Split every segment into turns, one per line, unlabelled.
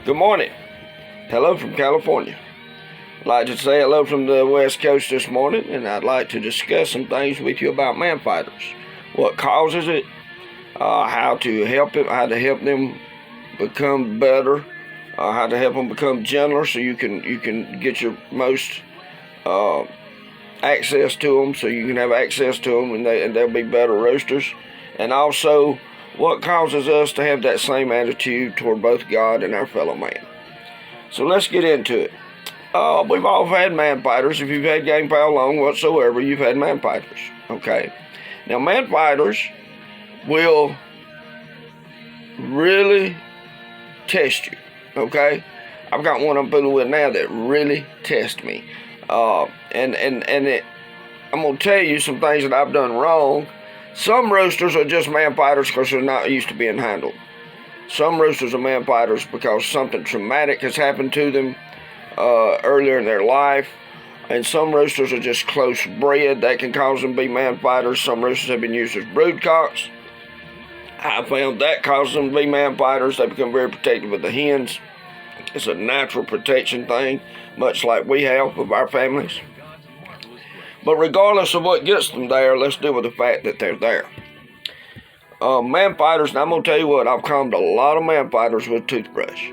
Good morning. Hello from California. I'd like to say hello from the West Coast this morning, and I'd like to discuss some things with you about man fighters. What causes it, how to help them become better, how to help them become gentler so you can get your most access to them, so you can have access to them and they'll be better roosters. And also, what causes us to have that same attitude toward both God and our fellow man. So let's get into it. We've all had man fighters. If you've had game foul long whatsoever, you've had man fighters. Okay. Now, man fighters will really test you. Okay. I've got one I'm fooling with now that really tests me. I'm gonna tell you some things that I've done wrong. Some roosters are just man fighters because they're not used to being handled. Some roosters are man fighters because something traumatic has happened to them earlier in their life. And some roosters are just close bred. That can cause them to be man fighters. Some roosters have been used as broodcocks. I found that causes them to be man fighters. They become very protective of the hens. It's a natural protection thing, much like we have with our families. But regardless of what gets them there, let's deal with the fact that they're there. Man fighters, and I'm going to tell you what, I've calmed a lot of man fighters with a toothbrush.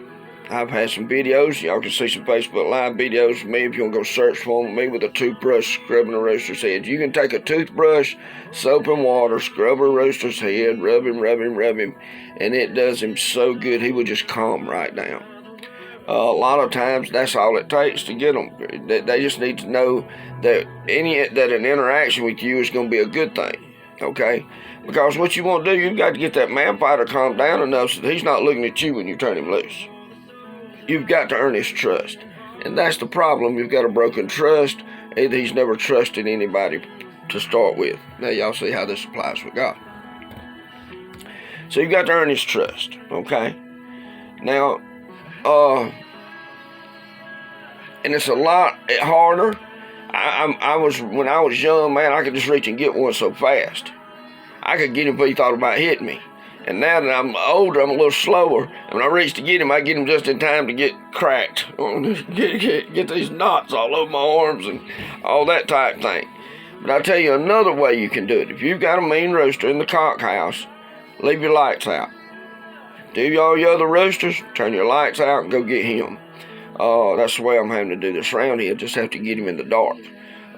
I've had some videos. Y'all can see some Facebook Live videos of me if you want to go search for them. Me with a toothbrush scrubbing a rooster's head. You can take a toothbrush, soap and water, scrub a rooster's head, rub him, and it does him so good he will just calm right down. A lot of times, that's all it takes to get them. They just need to know that an interaction with you is going to be a good thing, okay? Because what you want to do, you've got to get that man fighter calmed down enough so that he's not looking at you when you turn him loose. You've got to earn his trust, and that's the problem. You've got a broken trust. Either he's never trusted anybody to start with. Now, y'all see how this applies with God. So you've got to earn his trust, okay? Now, and it's a lot harder. When I was young, man, I could just reach and get one so fast. I could get him if he thought about hitting me. And now that I'm older, I'm a little slower. And when I reach to get him, I get him just in time to get cracked. Get these knots all over my arms and all that type thing. But I'll tell you another way you can do it. If you've got a mean rooster in the cock house, leave your lights out. Do all your other roosters, turn your lights out and go get him. That's the way I'm having to do this around here. Just have to get him in the dark.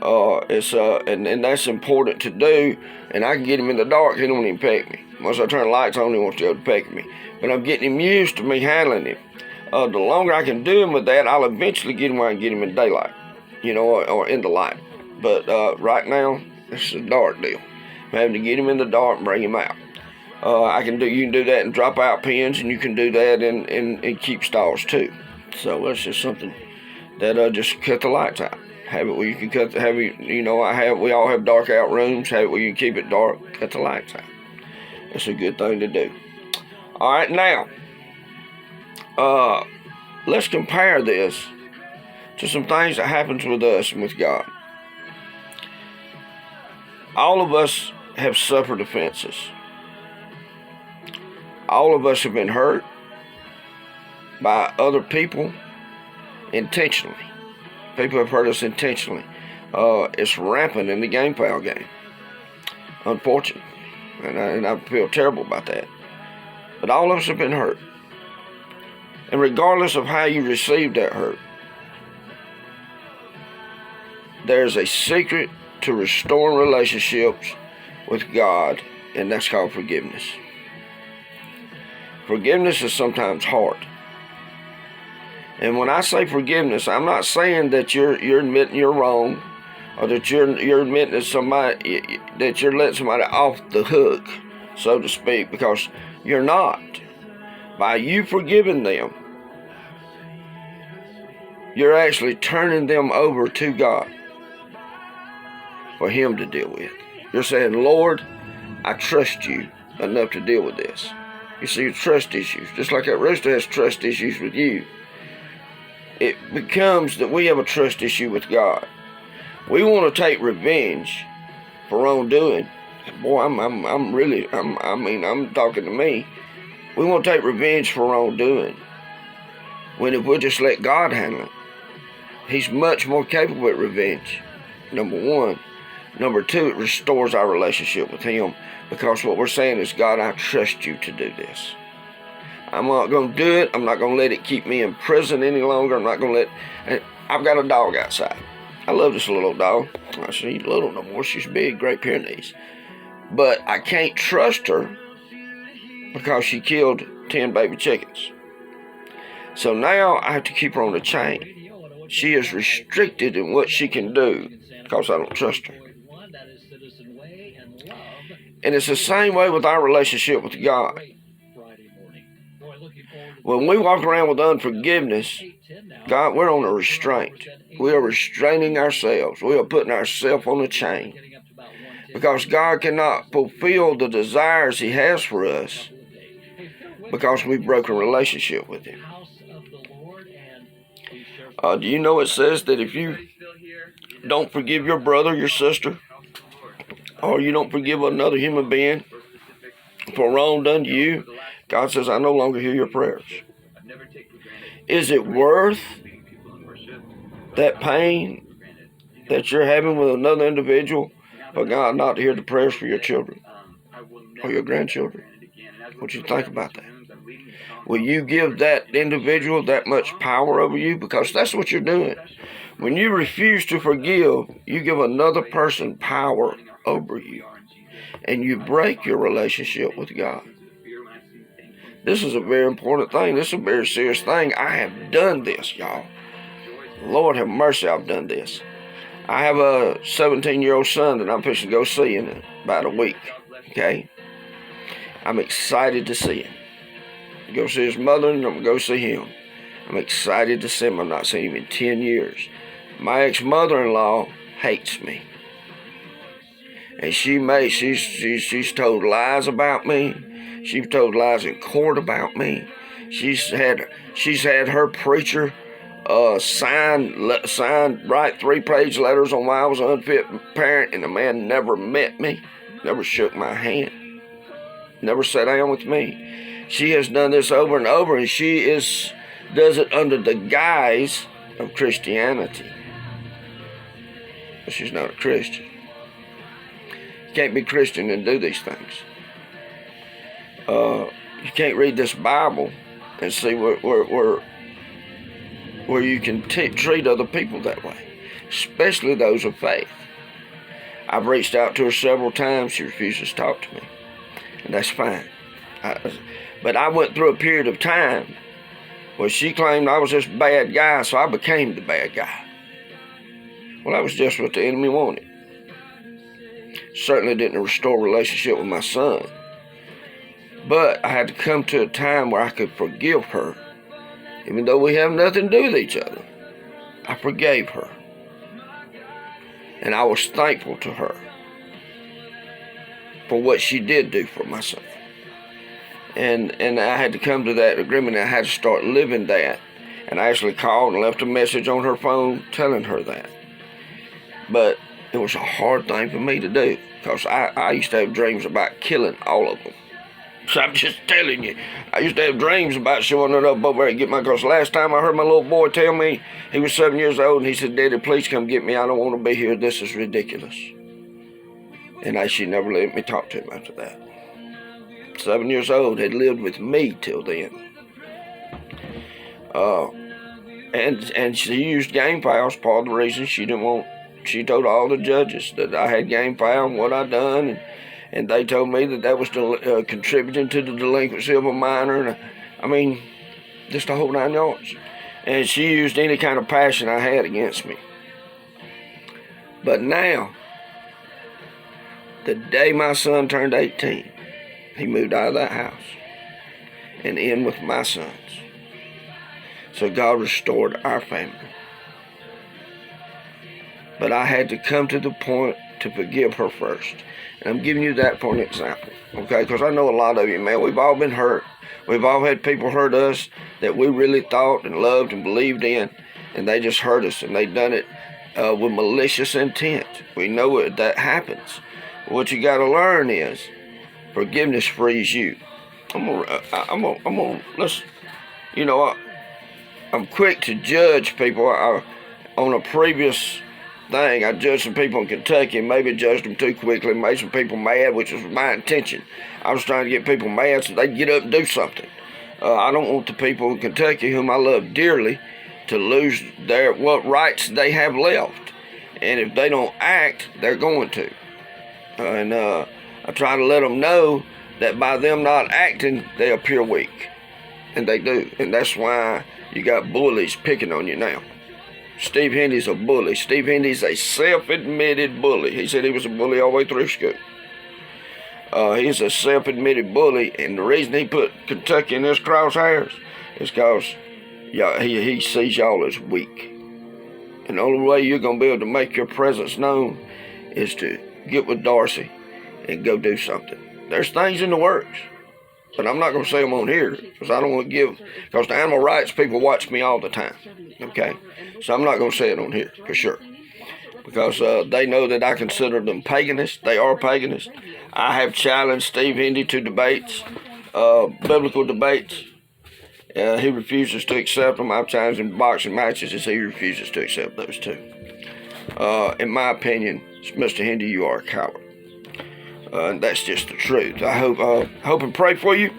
And that's important to do. And I can get him in the dark, he don't even peck me. Once I turn the lights on, he wants to go to peck me. But I'm getting him used to me handling him. The longer I can do him with that, I'll eventually get him where I can get him in daylight, or in the light. But right now, it's a dark deal. I'm having to get him in the dark and bring him out. You can do that in drop-out pens, and you can do that in keep stalls too. So that's just something that just cut the lights out. Have it where you can we all have dark out rooms. Have it where you can keep it dark, cut the lights out. It's a good thing to do. All right, now, let's compare this to some things that happens with us and with God. All of us have suffered offenses. All of us have been hurt by other people intentionally. People have hurt us intentionally. It's rampant in the game foul game, unfortunately. And I feel terrible about that. But all of us have been hurt. And regardless of how you received that hurt, there's a secret to restoring relationships with God, and that's called forgiveness. Forgiveness is sometimes hard. And when I say forgiveness, I'm not saying that you're admitting you're wrong, or that you're admitting that you're letting somebody off the hook, so to speak, because you're not. By you forgiving them, you're actually turning them over to God for Him to deal with. You're saying, Lord, I trust you enough to deal with this. You see, trust issues, just like that rooster has trust issues with you. It becomes that we have a trust issue with God. We want to take revenge for wrongdoing. Boy, I'm talking to me. We want to take revenge for wrongdoing. When if we'll just let God handle it, He's much more capable at revenge, number one. Number two, it restores our relationship with Him, because what we're saying is, God, I trust you to do this. I'm not going to do it. I'm not going to let it keep me in prison any longer. I'm not going to let... I've got a dog outside. I love this little dog. She's little no more. She's big, Great Pyrenees. But I can't trust her because she killed 10 baby chickens. So now I have to keep her on a chain. She is restricted in what she can do because I don't trust her. And it's the same way with our relationship with God. When we walk around with unforgiveness, God, we're on a restraint. We are restraining ourselves. We are putting ourselves on a chain. Because God cannot fulfill the desires He has for us because we've broken a relationship with Him. Do you know it says that if you don't forgive your brother, your sister, or you don't forgive another human being for wrong done to you, God says, I no longer hear your prayers. Is it worth that pain that you're having with another individual for God not to hear the prayers for your children or your grandchildren? What you think about that? Will you give that individual that much power over you? Because that's what you're doing. When you refuse to forgive, you give another person power over you, and you break your relationship with God. This is a very important thing. This is a very serious thing. I have done this, y'all. Lord have mercy, I've done this. I have a 17-year-old son that I'm fixing to go see in about a week, okay? I'm excited to see him. Go see his mother, and I'm going to go see him. I'm excited to see him. I've not seen him in 10 years. My ex-mother-in-law hates me. And she's told lies about me. She's told lies in court about me. She's had her preacher write 3-page letters on why I was an unfit parent, and the man never met me, never shook my hand, never sat down with me. She has done this over and over, and she does it under the guise of Christianity. But she's not a Christian. You can't be Christian and do these things. You can't read this Bible and see where you can treat other people that way, especially those of faith. I've reached out to her several times. She refuses to talk to me, and that's fine. But I went through a period of time where she claimed I was this bad guy, so I became the bad guy. Well, that was just what the enemy wanted. Certainly didn't restore a relationship with my son. But I had to come to a time where I could forgive her. Even though we have nothing to do with each other, I forgave her. And I was thankful to her for what she did do for my son. And I had to come to that agreement. I had to start living that. And I actually called and left a message on her phone telling her that. But it was a hard thing for me to do, because I used to have dreams about killing all of them. So I'm just telling you, I used to have dreams about showing it up over there and get my, because last time I heard my little boy tell me, he was 7 years old, and he said, Daddy, please come get me. I don't want to be here. This is ridiculous. And she never let me talk to him after that. 7 years old, had lived with me till then. And she used game files, part of the reason she didn't want. She told all the judges that I had game file and what I done, and they told me that was contributing to the delinquency of a minor. And just the whole 9 yards. And she used any kind of passion I had against me. But now, the day my son turned 18, he moved out of that house and in with my sons. So God restored our family. But I had to come to the point to forgive her first. And I'm giving you that for an example, okay? Because I know a lot of you, man, we've all been hurt. We've all had people hurt us that we really thought and loved and believed in, and they just hurt us, and they done it with malicious intent. We know that happens. What you got to learn is forgiveness frees you. Let's, you know, I'm quick to judge people. On a previous thing, I judged some people in Kentucky and maybe judged them too quickly and made some people mad, which was my intention. I was trying to get people mad so they'd get up and do something. I don't want the people in Kentucky, whom I love dearly, to lose what rights they have left. And if they don't act, they're going to. I try to let them know that by them not acting, they appear weak. And they do. And that's why you got bullies picking on you now. Steve Hendy's a bully. Steve Hendy's a self-admitted bully. He said he was a bully all the way through school. He's a self-admitted bully, and the reason he put Kentucky in his crosshairs is because he sees y'all as weak. And the only way you're going to be able to make your presence known is to get with Darcy and go do something. There's things in the works, but I'm not going to say them on here because I don't want to because the animal rights people watch me all the time, okay? So I'm not going to say it on here for sure because they know that I consider them paganists. They are paganists. I have challenged Steve Hendy to debates, biblical debates. He refuses to accept them. I've challenged him to boxing matches as he refuses to accept those too. In my opinion, Mr. Hendy, you are a coward. And that's just the truth. I hope and pray for you.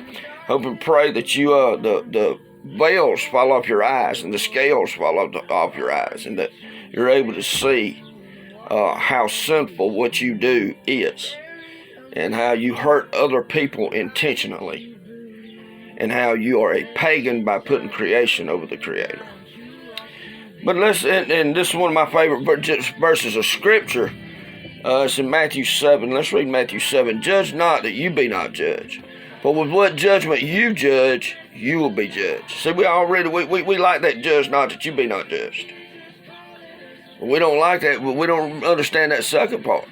Hope and pray that you the veils fall off your eyes and the scales fall off your eyes, and that you're able to see how sinful what you do is, and how you hurt other people intentionally, and how you are a pagan by putting creation over the Creator. But and this is one of my favorite verses of Scripture. It's in Matthew 7. Let's read Matthew 7. Judge not that you be not judged. For with what judgment you judge, you will be judged. See, we like that judge not that you be not judged. We don't like that, but we don't understand that second part.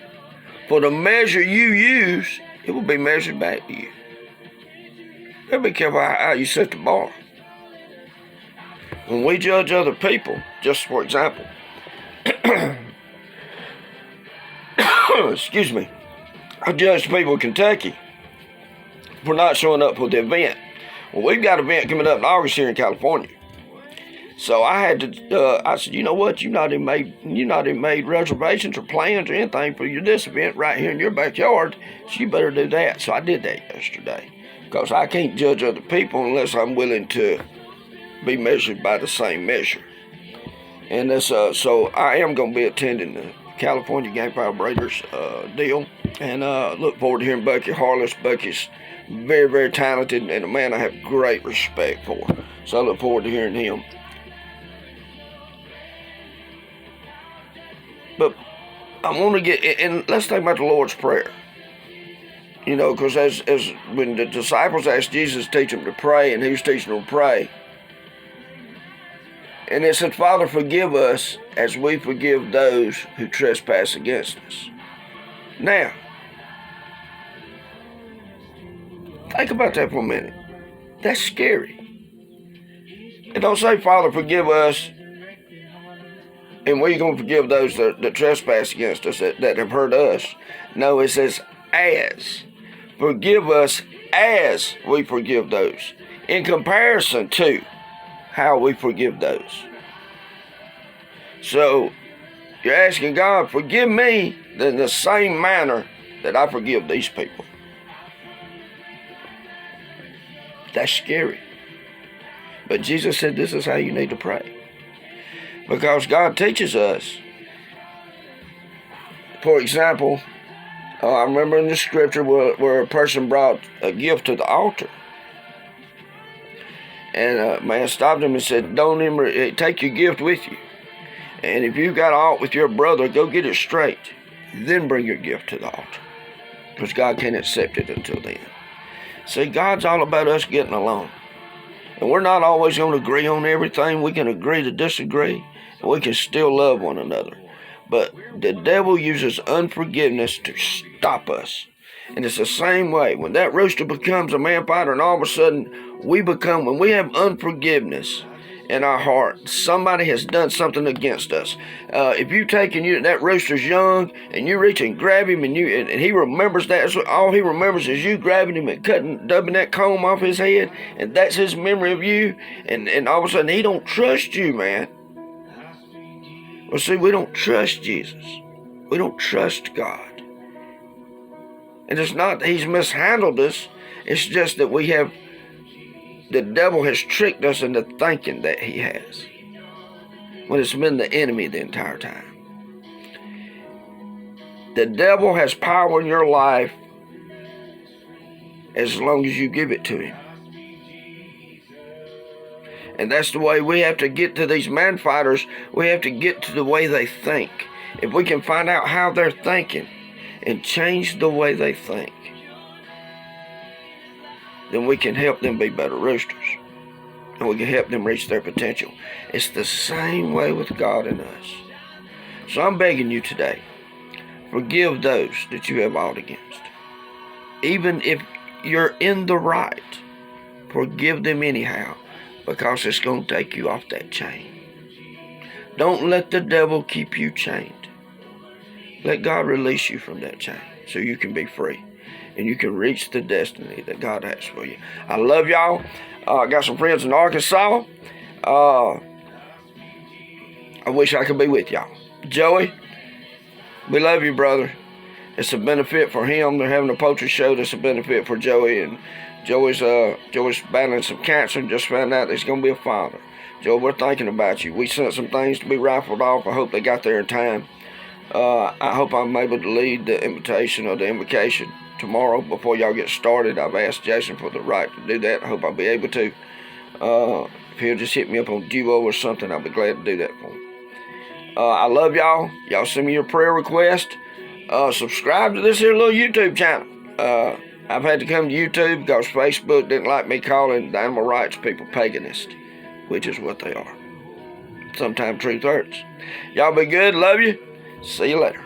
For the measure you use, it will be measured back to you. You gotta be careful how you set the bar. When we judge other people, just for example, excuse me, I judged people in Kentucky for not showing up for the event. Well, we've got an event coming up in August here in California. So I had to, I said, you know what, you not even made reservations or plans or anything for this event right here in your backyard, so you better do that. So I did that yesterday, because I can't judge other people unless I'm willing to be measured by the same measure. And this, so I am going to be attending the California Game File Breeders deal, and look forward to hearing Bucky Harless. Bucky's very, very talented and a man I have great respect for. So I look forward to hearing him. But I want to get, and let's think about the Lord's Prayer. You know, because as when the disciples asked Jesus to teach them to pray, and he was teaching them to pray, and it said, Father, forgive us as we forgive those who trespass against us. Now, think about that for a minute. That's scary. It don't say, Father, forgive us, and we're going to forgive those that trespass against us, that have hurt us. No, it says, as. Forgive us as we forgive those, in comparison to how we forgive those. So, you're asking God, forgive me in the same manner that I forgive these people. That's scary. But Jesus said this is how you need to pray. Because God teaches us. For example, I remember in the scripture where a person brought a gift to the altar. And a man stopped him and said, don't even take your gift with you. And if you got aught with your brother, go get it straight. Then bring your gift to the altar. Because God can't accept it until then. See, God's all about us getting along. And we're not always going to agree on everything. We can agree to disagree. And we can still love one another. But the devil uses unforgiveness to stop us. And it's the same way. When that rooster becomes a man fighter, and all of a sudden when we have unforgiveness, in our heart. Somebody has done something against us. If you take and that rooster's young, and you reach and grab him, and he remembers that, so all he remembers is you grabbing him and dubbing that comb off his head, and that's his memory of you, and all of a sudden he don't trust you, man. Well, see, we don't trust Jesus. We don't trust God. And it's not that he's mishandled us. It's just that the devil has tricked us into thinking that he has, when it's been the enemy the entire time. The devil has power in your life as long as you give it to him. And that's the way we have to get to these man fighters. We have to get to the way they think. If we can find out how they're thinking and change the way they think, then we can help them be better roosters. And we can help them reach their potential. It's the same way with God and us. So I'm begging you today, forgive those that you have ought against. Even if you're in the right, forgive them anyhow, because it's going to take you off that chain. Don't let the devil keep you chained. Let God release you from that chain so you can be free and you can reach the destiny that God has for you. I love y'all. I got some friends in Arkansas. I wish I could be with y'all. Joey, we love you, brother. It's a benefit for him. They're having a poultry show that's a benefit for Joey, and Joey's battling some cancer and just found out he's going to be a father. Joe, we're thinking about you. We sent some things to be rifled off. I hope they got there in time. I hope I'm able to lead the invitation or the invocation tomorrow before y'all get started. I've asked Jason for the right to do that. I hope I'll be able to. If he'll just hit me up on Duo or something, I'll be glad to do that for him. I love y'all. Y'all send me your prayer request. Subscribe to this here little YouTube channel. I've had to come to YouTube because Facebook didn't like me calling the animal rights people paganist, which is what they are. Sometimes truth hurts. Y'all be good. Love you. See you later.